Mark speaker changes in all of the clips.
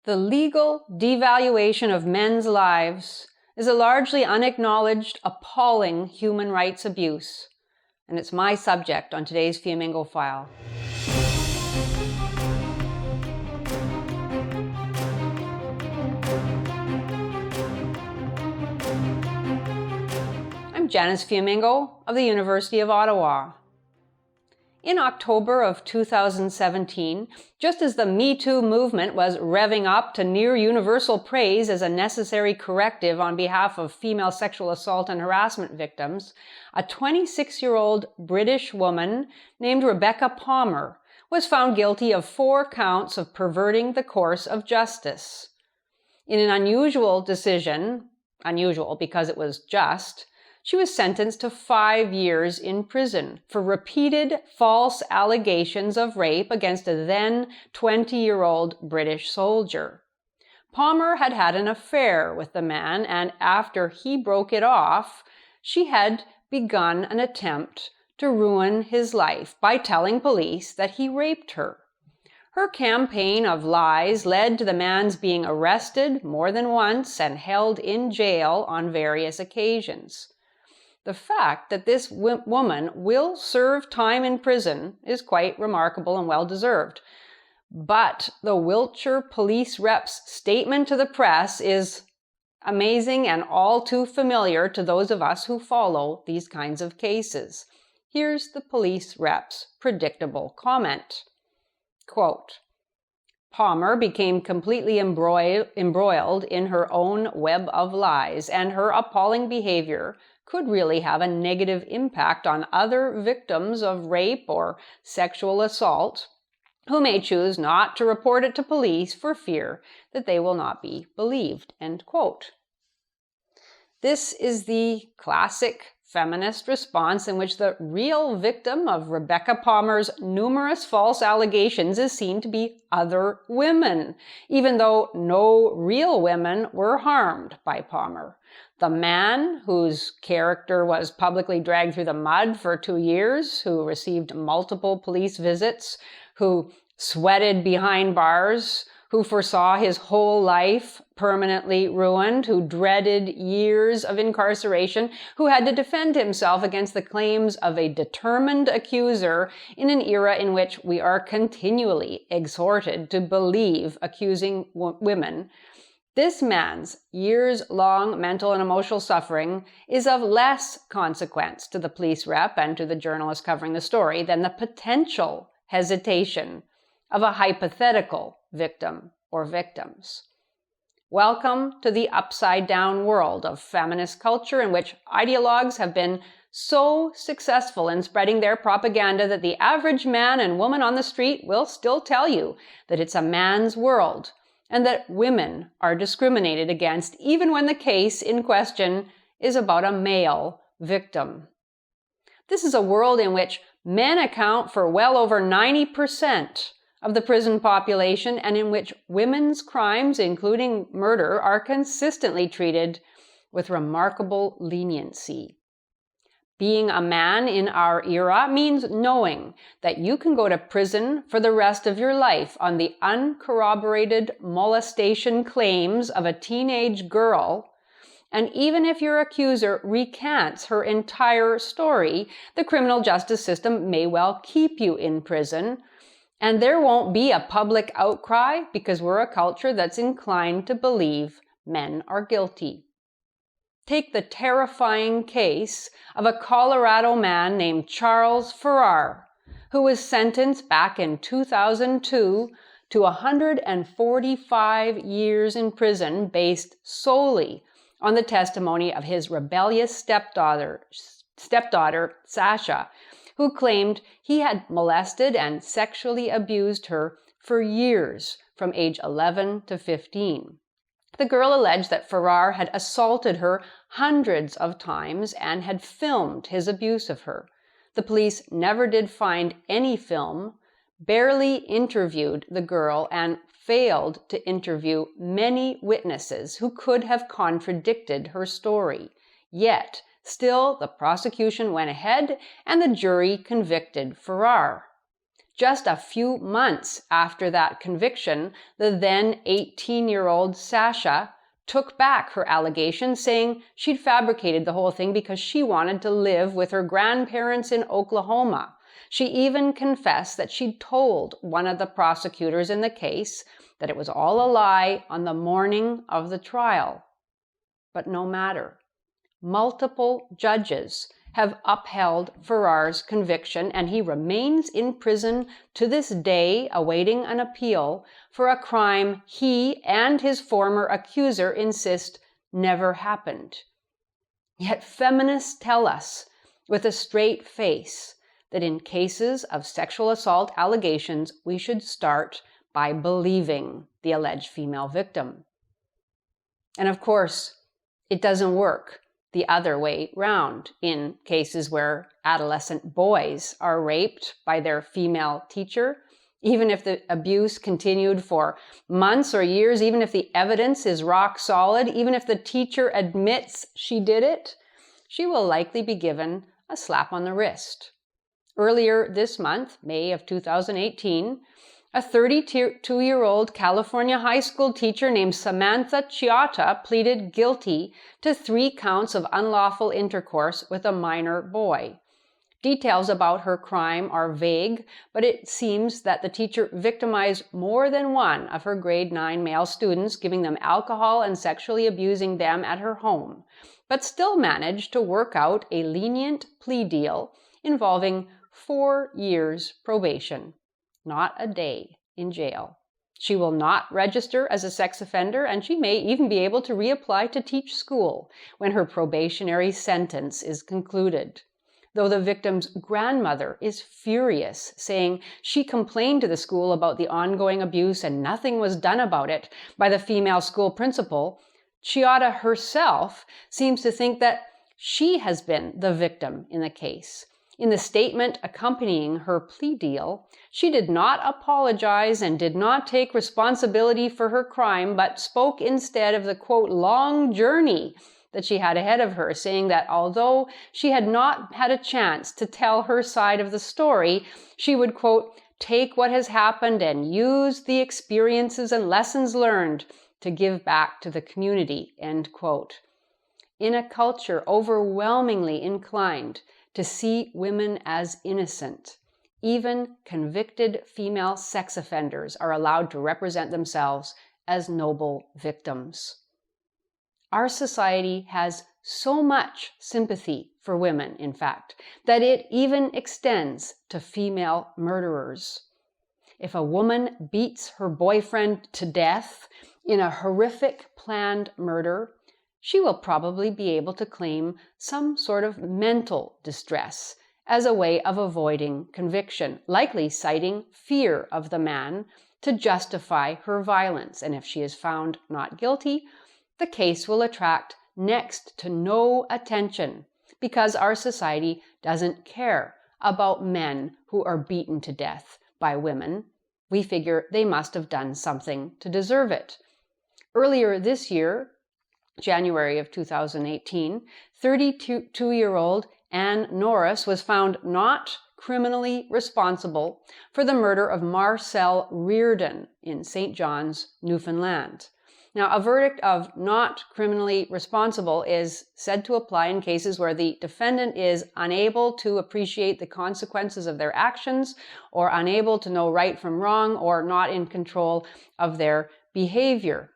Speaker 1: The legal devaluation of men's lives is a largely unacknowledged, appalling human rights abuse, and it's my subject on today's Fingo File. I'm Janice Fingo of the University of Ottawa. In October of 2017, just as the Me Too movement was revving up to near universal praise as a necessary corrective on behalf of female sexual assault and harassment victims, a 26-year-old British woman named Rebecca Palmer was found guilty of 4 counts of perverting the course of justice. In an unusual decision, unusual because it was just, she was sentenced to 5 years in prison for repeated false allegations of rape against a then 20-year-old British soldier. Palmer had had an affair with the man, and after he broke it off, she had begun an attempt to ruin his life by telling police that he raped her. Her campaign of lies led to the man's being arrested more than once and held in jail on various occasions. The fact that this woman will serve time in prison is quite remarkable and well-deserved. But the Wiltshire police rep's statement to the press is amazing and all too familiar to those of us who follow these kinds of cases. Here's the police rep's predictable comment. Quote, Palmer became completely embroiled in her own web of lies, and her appalling behavior could really have a negative impact on other victims of rape or sexual assault who may choose not to report it to police for fear that they will not be believed. End quote. This is the classic feminist response in which the real victim of Rebecca Palmer's numerous false allegations is seen to be other women, even though no real women were harmed by Palmer. The man, whose character was publicly dragged through the mud for 2 years, who received multiple police visits, who sweated behind bars, who foresaw his whole life permanently ruined, who dreaded years of incarceration, who had to defend himself against the claims of a determined accuser in an era in which we are continually exhorted to believe accusing women. This man's years-long mental and emotional suffering is of less consequence to the police rep and to the journalist covering the story than the potential hesitation of a hypothetical victim or victims. Welcome to the upside-down world of feminist culture in which ideologues have been so successful in spreading their propaganda that the average man and woman on the street will still tell you that it's a man's world, and that women are discriminated against even when the case in question is about a male victim. This is a world in which men account for well over 90% of the prison population and in which women's crimes, including murder, are consistently treated with remarkable leniency. Being a man in our era means knowing that you can go to prison for the rest of your life on the uncorroborated molestation claims of a teenage girl, and even if your accuser recants her entire story, the criminal justice system may well keep you in prison, and there won't be a public outcry because we're a culture that's inclined to believe men are guilty. Take the terrifying case of a Colorado man named Charles Farrar, who was sentenced back in 2002 to 145 years in prison based solely on the testimony of his rebellious stepdaughter, Sasha, who claimed he had molested and sexually abused her for years from age 11 to 15. The girl alleged that Farrar had assaulted her hundreds of times and had filmed his abuse of her. The police never did find any film, barely interviewed the girl, and failed to interview many witnesses who could have contradicted her story. Yet, still, the prosecution went ahead and the jury convicted Farrar. Just a few months after that conviction, the then 18-year-old Sasha took back her allegation, saying she'd fabricated the whole thing because she wanted to live with her grandparents in Oklahoma. She even confessed that she'd told one of the prosecutors in the case that it was all a lie on the morning of the trial. But no matter. Multiple judges have upheld Farrar's conviction, and he remains in prison to this day awaiting an appeal for a crime he and his former accuser insist never happened. Yet feminists tell us with a straight face that in cases of sexual assault allegations, we should start by believing the alleged female victim. And of course, it doesn't work the other way round in cases where adolescent boys are raped by their female teacher. Even if the abuse continued for months or years, even if the evidence is rock solid, even if the teacher admits she did it, she will likely be given a slap on the wrist. Earlier this month, May of 2018, a 32-year-old California high school teacher named Samantha Chiata pleaded guilty to 3 counts of unlawful intercourse with a minor boy. Details about her crime are vague, but it seems that the teacher victimized more than one of her grade 9 male students, giving them alcohol and sexually abusing them at her home, but still managed to work out a lenient plea deal involving 4 years probation. Not a day in jail. She will not register as a sex offender, and she may even be able to reapply to teach school when her probationary sentence is concluded. Though the victim's grandmother is furious, saying she complained to the school about the ongoing abuse and nothing was done about it by the female school principal, Chiata herself seems to think that she has been the victim in the case. In the statement accompanying her plea deal, she did not apologize and did not take responsibility for her crime, but spoke instead of the, quote, long journey that she had ahead of her, saying that although she had not had a chance to tell her side of the story, she would, quote, take what has happened and use the experiences and lessons learned to give back to the community, end quote. In a culture overwhelmingly inclined to see women as innocent, even convicted female sex offenders are allowed to represent themselves as noble victims. Our society has so much sympathy for women, in fact, that it even extends to female murderers. If a woman beats her boyfriend to death in a horrific planned murder, she will probably be able to claim some sort of mental distress as a way of avoiding conviction, likely citing fear of the man to justify her violence. And if she is found not guilty, the case will attract next to no attention because our society doesn't care about men who are beaten to death by women. We figure they must have done something to deserve it. Earlier this year, January of 2018, 32-year-old Ann Norris was found not criminally responsible for the murder of Marcel Reardon in St. John's, Newfoundland. Now, a verdict of not criminally responsible is said to apply in cases where the defendant is unable to appreciate the consequences of their actions, or unable to know right from wrong, or not in control of their behavior.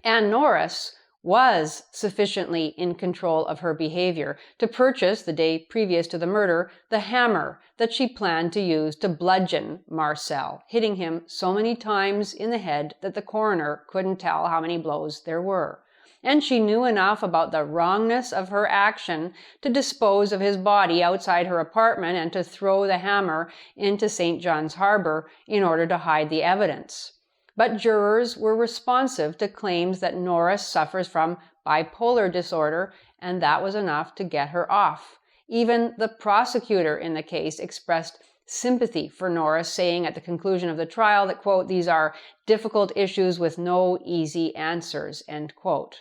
Speaker 1: Ann Norris was sufficiently in control of her behavior to purchase, the day previous to the murder, the hammer that she planned to use to bludgeon Marcel, hitting him so many times in the head that the coroner couldn't tell how many blows there were. And she knew enough about the wrongness of her action to dispose of his body outside her apartment and to throw the hammer into St. John's Harbor in order to hide the evidence. But jurors were responsive to claims that Norris suffers from bipolar disorder, and that was enough to get her off. Even the prosecutor in the case expressed sympathy for Norris, saying at the conclusion of the trial that, quote, these are difficult issues with no easy answers, end quote.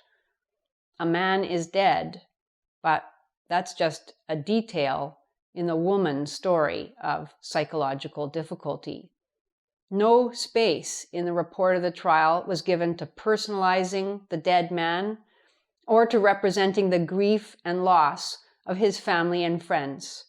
Speaker 1: A man is dead, but that's just a detail in the woman's story of psychological difficulty. No space in the report of the trial was given to personalizing the dead man or to representing the grief and loss of his family and friends.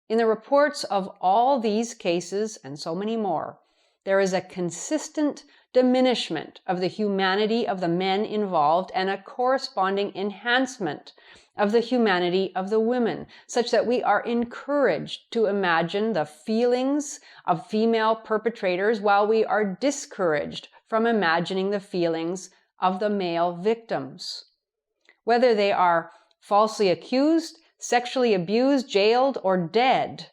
Speaker 1: In the reports of all these cases, and so many more, there is a consistent diminishment of the humanity of the men involved and a corresponding enhancement of the humanity of the women, such that we are encouraged to imagine the feelings of female perpetrators while we are discouraged from imagining the feelings of the male victims. Whether they are falsely accused, sexually abused, jailed, or dead,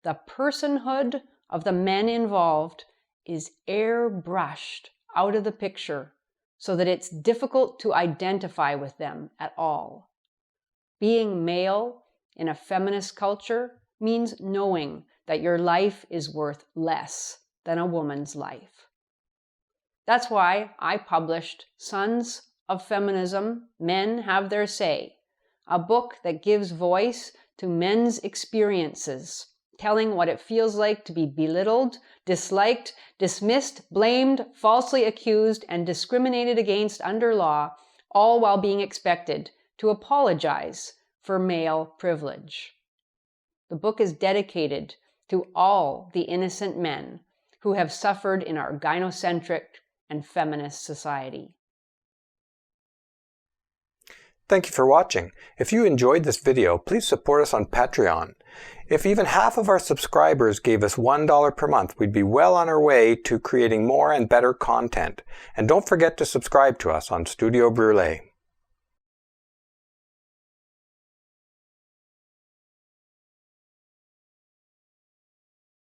Speaker 1: the personhood of the men involved is airbrushed out of the picture so that it's difficult to identify with them at all. Being male in a feminist culture means knowing that your life is worth less than a woman's life. That's why I published Sons of Feminism, Men Have Their Say, a book that gives voice to men's experiences, telling what it feels like to be belittled, disliked, dismissed, blamed, falsely accused, and discriminated against under law, all while being expected to apologize for male privilege. The book is dedicated to all the innocent men who have suffered in our gynocentric and feminist society.
Speaker 2: Thank you for watching. If you enjoyed this video, please support us on Patreon. If even half of our subscribers gave us $1 per month, we'd be well on our way to creating more and better content. And don't forget to subscribe to us on Studio Brule.